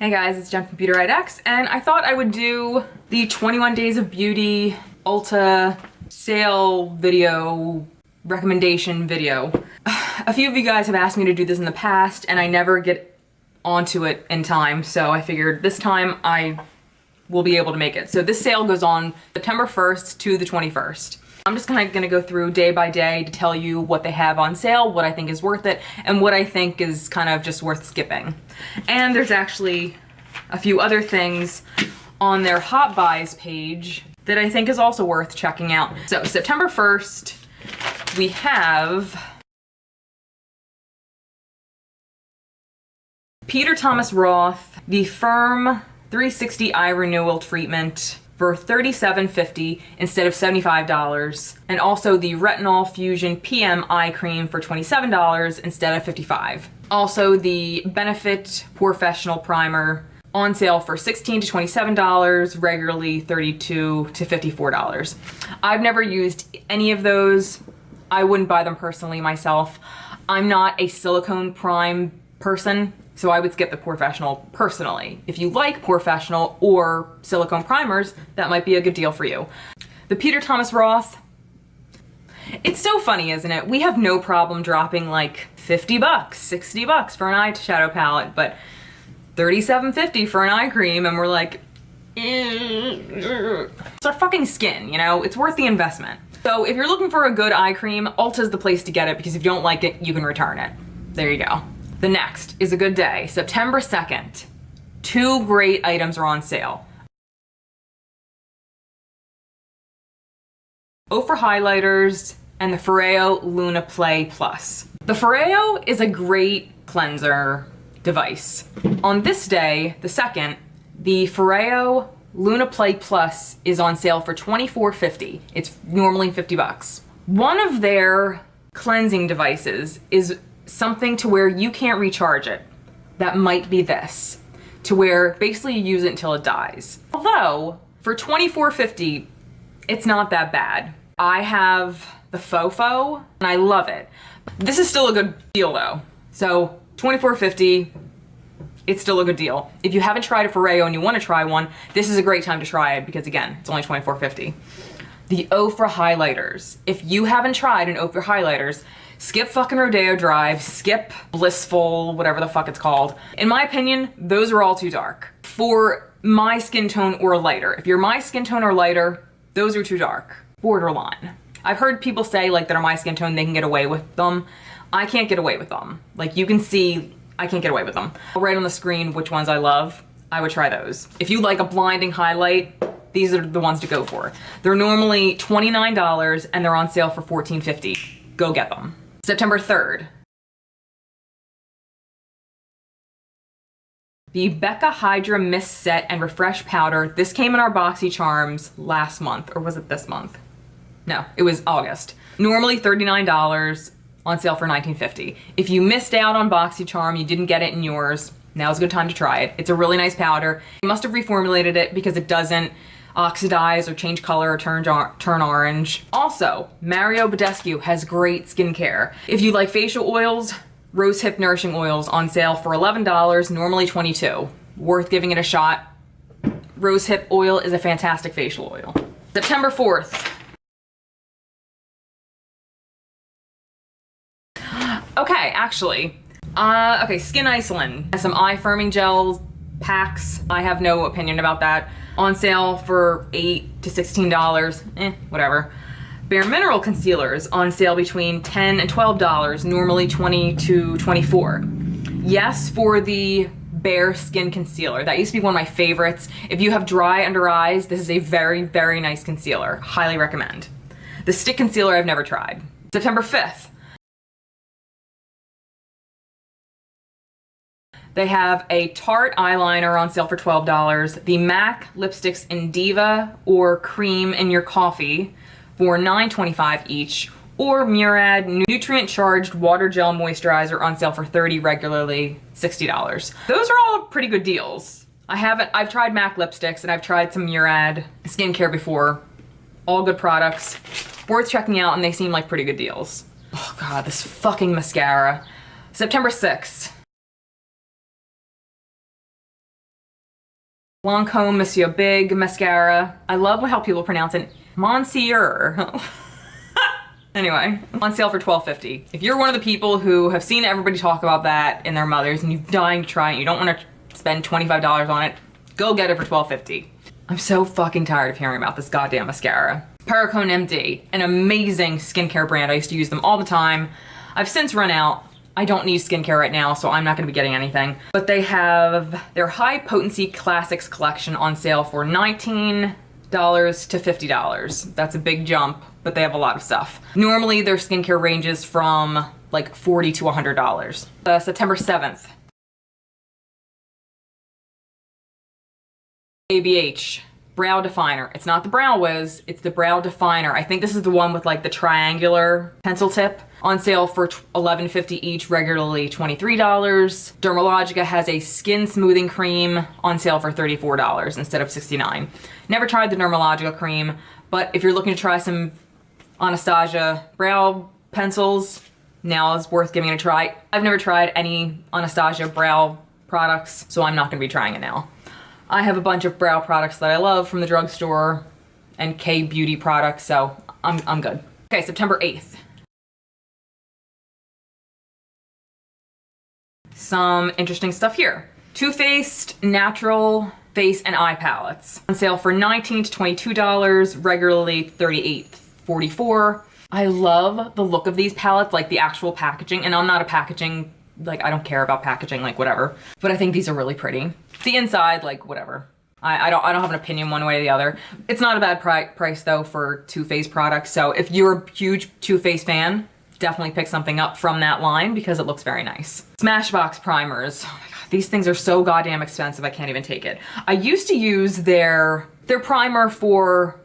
Hey guys, it's Jen from beautyriotx, and I thought I would do the 21 Days of Beauty Ulta sale video, recommendation video. A few of you guys have asked me to do this in the past, and I never get onto it in time, so I figured this time I will be able to make it. So this sale goes on September 1st to the 21st. I'm just kind of gonna go through day by day to tell you what they have on sale, what I think is worth it, and what I think is kind of just worth skipping. And there's actually a few other things on their Hot Buys page that I think is also worth checking out. So September 1st, we have Peter Thomas Roth, the Firm 360 Eye Renewal Treatment for $37.50 instead of $75, and also the Retinol Fusion PM Eye Cream for $27 instead of $55. Also the Benefit Professional Primer on sale for $16 to $27, regularly $32 to $54. I've never used any of those. I wouldn't buy them personally myself. I'm not a silicone prime person, so I would skip the Professional personally. If you like Professional or silicone primers, that might be a good deal for you. The Peter Thomas Roth, it's so funny, isn't it? We have no problem dropping like 50 bucks, 60 bucks for an eyeshadow palette, but $37.50 for an eye cream, and we're like, it's our fucking skin, you know? It's worth the investment. So if you're looking for a good eye cream, Ulta's the place to get it, because if you don't like it, you can return it. There you go. The next is a good day, September 2nd. Two great items are on sale. For highlighters and the Foreo Luna Play Plus. The Foreo is a great cleanser device. On this day, the 2nd, the Foreo Luna Play Plus is on sale for $24.50. It's normally 50 bucks. One of their cleansing devices is something to where you can't recharge it. That might be this, to where basically you use it until it dies. Although, for $24.50, it's not that bad. I have the Fofo, and I love it. This is still a good deal though. So, $24.50, it's still a good deal. If you haven't tried a Foreo and you want to try one, this is a great time to try it because again, it's only $24.50. The Ofra highlighters. If you haven't tried an Ofra highlighters, skip fucking Rodeo Drive, skip Blissful, whatever the fuck it's called. In my opinion, those are all too dark for my skin tone or lighter. If you're my skin tone or lighter, those are too dark. Borderline. I've heard people say like that are my skin tone, they can get away with them. I can't get away with them. Like you can see, I can't get away with them. I'll write on the screen which ones I love. I would try those. If you like a blinding highlight, these are the ones to go for. They're normally $29 and they're on sale for $14.50. Go get them. September 3rd. The BECCA Hydra-Mist Set and Refresh Powder. This came in our BoxyCharms last month, or was it this month? No, it was August. Normally $39, on sale for $19.50. If you missed out on BoxyCharm, you didn't get it in yours, now's a good time to try it. It's a really nice powder. You must have reformulated it because it doesn't oxidize or change color or turn orange. Also, Mario Badescu has great skincare. If you like facial oils, Rose Hip Nourishing Oils on sale for $11, normally $22. Worth giving it a shot. Rose Hip oil is a fantastic facial oil. September 4th. Okay, actually, okay, Skin Iceland has some eye firming gels, packs. I have no opinion about that. On sale for $8 to $16, whatever. Bare Mineral Concealers on sale between $10 and $12, normally $20 to $24. Yes, for the Bare Skin Concealer. That used to be one of my favorites. If you have dry under eyes, this is a very, very nice concealer. Highly recommend. The Stick Concealer I've never tried. September 5th. They have a Tarte eyeliner on sale for $12, the MAC lipsticks in Diva or Creme in Your Coffee for $9.25 each, or Murad Nutrient Charged Water Gel Moisturizer on sale for $30, regularly $60. Those are all pretty good deals. I've tried MAC lipsticks and I've tried some Murad skincare before. All good products, worth checking out, and they seem like pretty good deals. Oh God, this fucking mascara. September 6th. Lancome Monsieur Big mascara. I love how people pronounce it Monsieur. Anyway, on sale for $12.50. If you're one of the people who have seen everybody talk about that in their mothers and you're dying to try it, you don't want to spend $25 on it, go get it for $12.50. I'm so fucking tired of hearing about this goddamn mascara. Perricone MD, an amazing skincare brand. I used to use them all the time. I've since run out. I don't need skincare right now, so I'm not gonna be getting anything. But they have their High Potency Classics collection on sale for $19 to $50. That's a big jump, but they have a lot of stuff. Normally their skincare ranges from like $40 to $100. September 7th. ABH brow definer. It's not the Brow Wiz, it's the brow definer. I think this is the one with like the triangular pencil tip. On sale for $11.50 each, regularly $23. Dermalogica has a skin smoothing cream on sale for $34 instead of $69. Never tried the Dermalogica cream, but if you're looking to try some Anastasia brow pencils, now is worth giving it a try. I've never tried any Anastasia brow products, so I'm not gonna be trying it now. I have a bunch of brow products that I love from the drugstore and K beauty products, so I'm good. Okay, September 8th. Some interesting stuff here. Too Faced Natural Face and Eye Palettes. On sale for $19 to $22, regularly $38.44. I love the look of these palettes, like the actual packaging, and I'm not a packaging, like I don't care about packaging, like whatever. But I think these are really pretty. The inside, like whatever. I don't have an opinion one way or the other. It's not a bad price though for Too Faced products. So if you're a huge Too Faced fan, definitely pick something up from that line because it looks very nice. Smashbox primers. Oh my God, these things are so goddamn expensive, I can't even take it. I used to use their primer for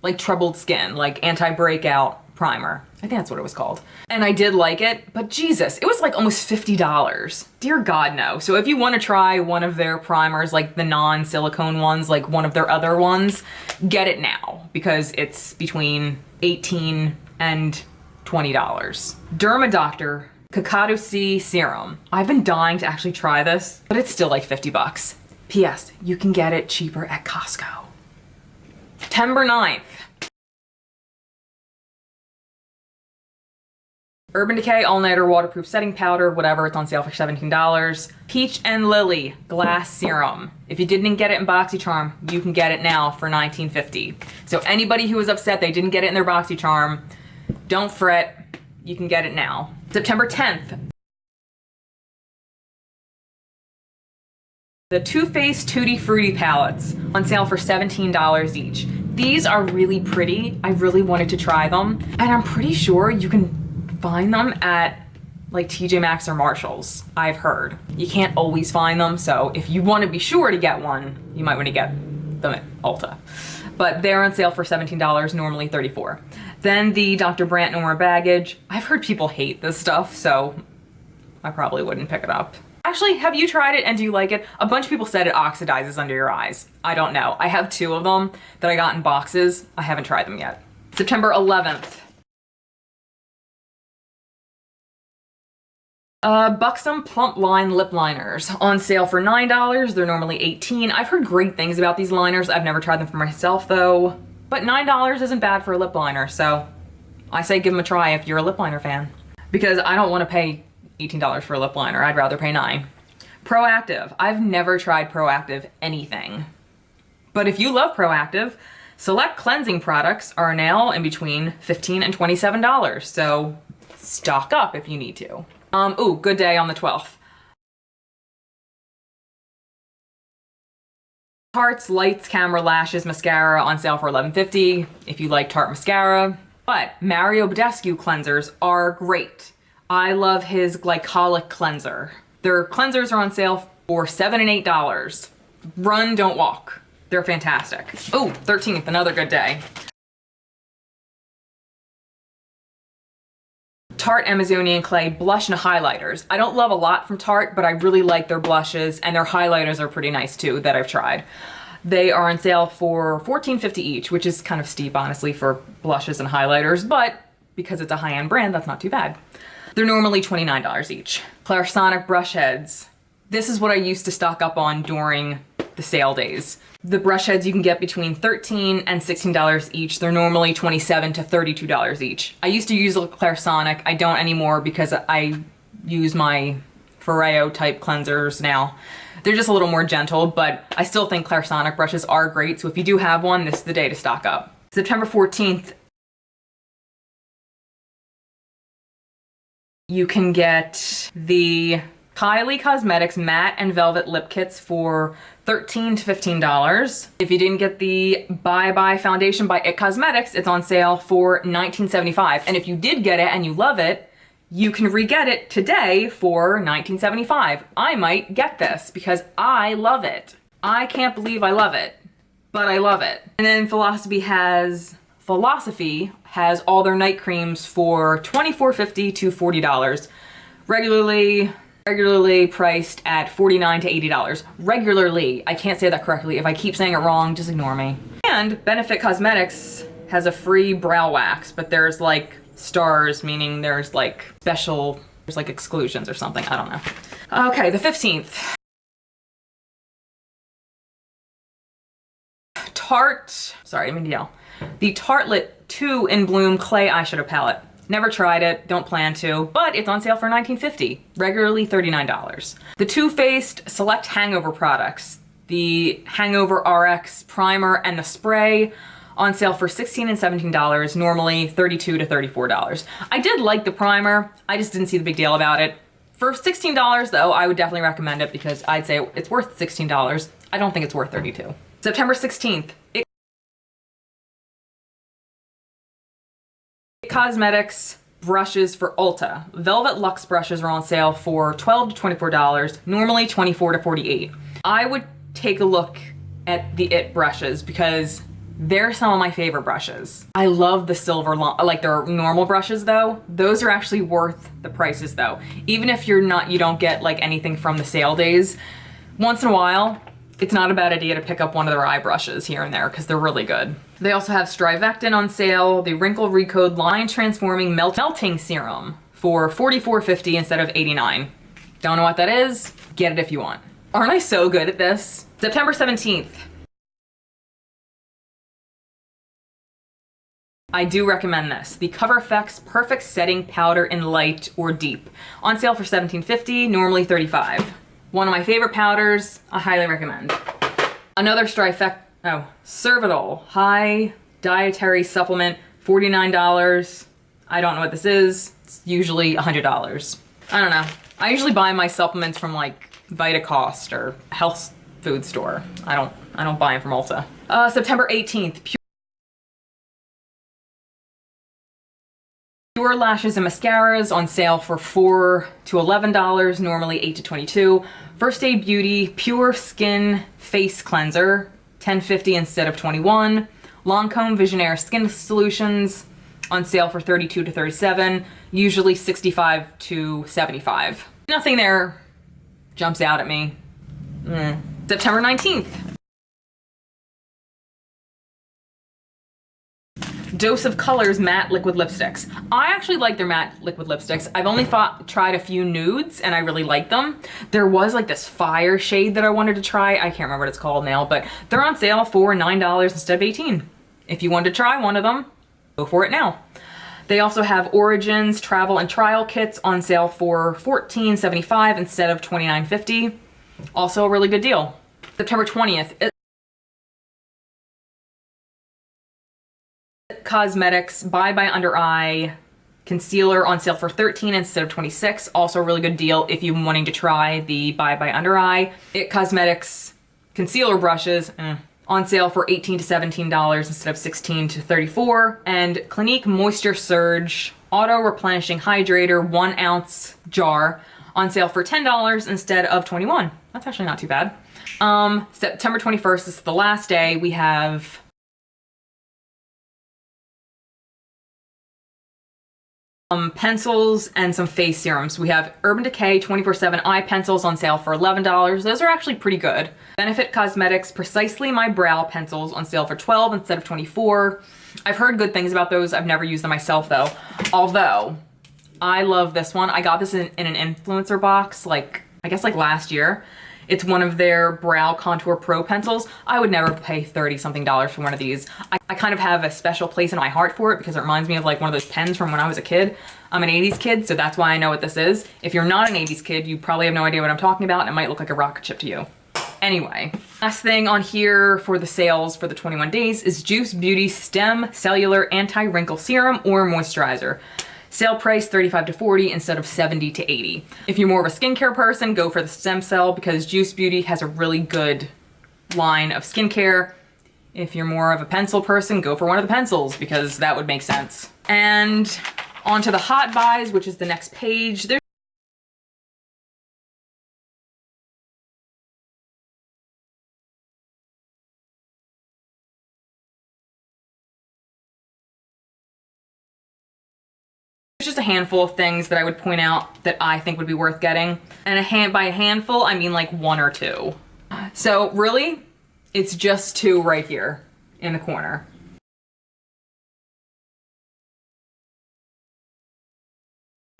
like troubled skin, like anti-breakout primer. I think that's what it was called. And I did like it, but Jesus, it was like almost $50. Dear God, no. So if you want to try one of their primers, like the non-silicone ones, like one of their other ones, get it now because it's between $18 and $20. Dermadoctor Kakadu C Serum. I've been dying to actually try this, but it's still like 50 bucks. P.S. You can get it cheaper at Costco. September 9th. Urban Decay All Nighter Waterproof Setting Powder, whatever, it's on sale for $17. Peach and Lily Glass Serum. If you didn't get it in BoxyCharm, you can get it now for $19.50. So anybody who was upset they didn't get it in their BoxyCharm, don't fret, you can get it now. September 10th. The Too Faced Tutti Frutti palettes on sale for $17 each. These are really pretty. I really wanted to try them, and I'm pretty sure you can find them at like TJ Maxx or Marshall's, I've heard. You can't always find them, so if you want to be sure to get one, you might want to get them at Ulta. But they're on sale for $17, normally $34. Then the Dr. Brandt No More Baggage. I've heard people hate this stuff, so I probably wouldn't pick it up. Actually, have you tried it and do you like it? A bunch of people said it oxidizes under your eyes. I don't know. I have 2 of them that I got in boxes. I haven't tried them yet. September 11th. Buxom Plump Line Lip Liners on sale for $9. They're normally $18. I've heard great things about these liners. I've never tried them for myself though, but $9 isn't bad for a lip liner, so I say give them a try if you're a lip liner fan. Because I don't want to pay $18 for a lip liner. I'd rather pay $9. Proactive. I've never tried Proactive anything. But if you love Proactive, select cleansing products are now in between $15 and $27, so stock up if you need to. Ooh, Good Day on the 12th. Tarte's Lights Camera Lashes Mascara on sale for $11.50 if you like Tarte mascara. But Mario Badescu cleansers are great. I love his glycolic cleanser. Their cleansers are on sale for $7 and $8. Run, don't walk. They're fantastic. Oh, 13th, another good day. Tarte Amazonian Clay Blush and Highlighters. I don't love a lot from Tarte, but I really like their blushes, and their highlighters are pretty nice too that I've tried. They are on sale for $14.50 each, which is kind of steep, honestly, for blushes and highlighters, but because it's a high-end brand, that's not too bad. They're normally $29 each. Clairsonic Brush Heads. This is what I used to stock up on during the sale days. The brush heads you can get between $13 and $16 each. They're normally $27 to $32 each. I used to use a Clairsonic. I don't anymore because I use my Foreo type cleansers now. They're just a little more gentle, but I still think Clairsonic brushes are great. So if you do have one, this is the day to stock up. September 14th, you can get the Kylie Cosmetics Matte and Velvet Lip Kits for $13 to $15. If you didn't get the Bye Bye Foundation by IT Cosmetics, it's on sale for $19.75. And if you did get it and you love it, you can re-get it today for $19.75. I might get this because I love it. I can't believe I love it, but I love it. And then Philosophy has all their night creams for $24.50 to $40. Regularly priced at $49 to $80. Regularly, I can't say that correctly. If I keep saying it wrong, just ignore me. And Benefit Cosmetics has a free brow wax, but there's like stars, meaning there's like there's like exclusions or something, I don't know. Okay, the 15th. The Tartelette 2 in Bloom Clay Eyeshadow Palette. Never tried it, don't plan to, but it's on sale for $19.50, regularly $39. The Too Faced Select Hangover products, the Hangover RX Primer and the Spray, on sale for $16 and $17, normally $32 to $34. I did like the primer, I just didn't see the big deal about it. For $16 though, I would definitely recommend it because I'd say it's worth $16. I don't think it's worth $32. September 16th, IT Cosmetics brushes for ULTA. Velvet Luxe brushes are on sale for $12 to $24, normally $24 to $48. I would take a look at the IT brushes because they're some of my favorite brushes. I love the silver, like their normal brushes though. Those are actually worth the prices though. Even if you don't get like anything from the sale days, once in a while, it's not a bad idea to pick up one of their eye brushes here and there because they're really good. They also have Strivectin on sale, the Wrinkle Recode Line Transforming Melting Serum for $44.50 instead of $89. Don't know what that is? Get it if you want. Aren't I so good at this? September 17th. I do recommend this. The Cover FX Perfect Setting Powder in Light or Deep. On sale for $17.50, normally $35. One of my favorite powders, I highly recommend. Another Cervidil High Dietary Supplement, $49. I don't know what this is. It's usually $100. I don't know. I usually buy my supplements from like Vitacost or health food store. I don't buy them from ULTA. September 18th. Pure Lashes and Mascaras on sale for $4 to $11, normally $8 to $22. First Aid Beauty Pure Skin Face Cleanser, $10.50 instead of $21. Lancome Visionaire Skin Solutions on sale for $32 to $37, usually $65 to $75. Nothing there jumps out at me. September 19th. Dose of Colors Matte Liquid Lipsticks. I actually like their matte liquid lipsticks. I've only tried a few nudes and I really like them. There was like this fire shade that I wanted to try. I can't remember what it's called now, but they're on sale for $9 instead of $18. If you want to try one of them, go for it now. They also have Origins Travel and Trial Kits on sale for $14.75 instead of $29.50. Also a really good deal. September 20th. Cosmetics Bye Bye Under Eye Concealer on sale for $13 instead of $26. Also a really good deal if you're wanting to try the Bye Bye Under Eye. IT Cosmetics Concealer Brushes on sale for $18 to $17 instead of $16 to $34. And Clinique Moisture Surge Auto Replenishing Hydrator 1 ounce jar on sale for $10 instead of $21. That's actually not too bad. September 21st is the last day. We have pencils and some face serums. We have Urban Decay 24/7 eye pencils on sale for $11. Those are actually pretty good. Benefit Cosmetics Precisely My Brow pencils on sale for $12 instead of $24. I've heard good things about those. I've never used them myself though. Although, I love this one. I got this in an influencer box, like, I guess like last year. It's one of their Brow Contour Pro pencils. I would never pay 30 something dollars for one of these. I kind of have a special place in my heart for it because it reminds me of like one of those pens from when I was a kid. I'm an 80s kid, so that's why I know what this is. If you're not an 80s kid, you probably have no idea what I'm talking about, and it might look like a rocket ship to you. Anyway, last thing on here for the sales for the 21 days is Juice Beauty Stem Cellular Anti-Wrinkle Serum or Moisturizer. Sale price 35 to 40 instead of 70 to 80. If you're more of a skincare person, go for the stem cell because Juice Beauty has a really good line of skincare. If you're more of a pencil person, go for one of the pencils because that would make sense. And onto the hot buys, which is the next page. There's just a handful of things that I would point out that I think would be worth getting. And by a handful, I mean like one or two. So really, it's just two right here in the corner.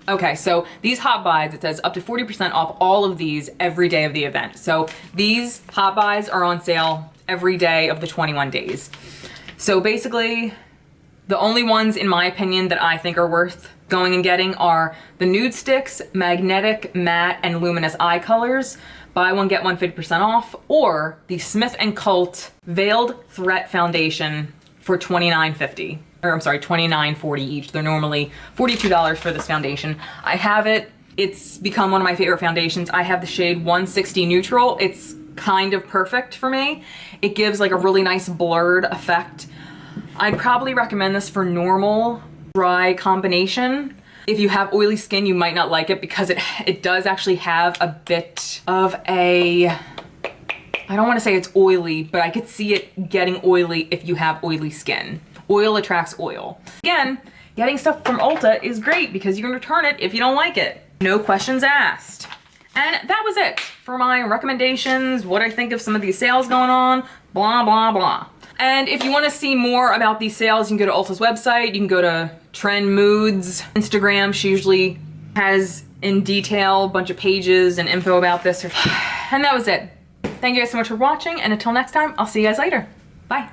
Okay, so these hot buys, it says up to 40% off all of these every day of the event. So these hot buys are on sale every day of the 21 days. So basically, the only ones, in my opinion, that I think are worth going and getting are the NUDESTIX, Magnetic, Matte, and Luminous Eye Colors. Buy one, get one 50% off. Or the Smith & Cult Veiled Threat Foundation for $29.50. Or I'm sorry, $29.40 each. They're normally $42 for this foundation. I have it. It's become one of my favorite foundations. I have the shade 160 Neutral. It's kind of perfect for me. It gives like a really nice blurred effect. I'd probably recommend this for normal dry combination. If you have oily skin, you might not like it because it does actually have a bit of a, I don't want to say it's oily, but I could see it getting oily if you have oily skin. Oil attracts oil. Again, getting stuff from Ulta is great because you can return it if you don't like it. No questions asked. And that was it for my recommendations, what I think of some of these sales going on, blah, blah, blah. And if you want to see more about these sales, you can go to Ulta's website. You can go to Trend Moods Instagram. She usually has in detail a bunch of pages and info about this. And that was it. Thank you guys so much for watching. And until next time, I'll see you guys later. Bye.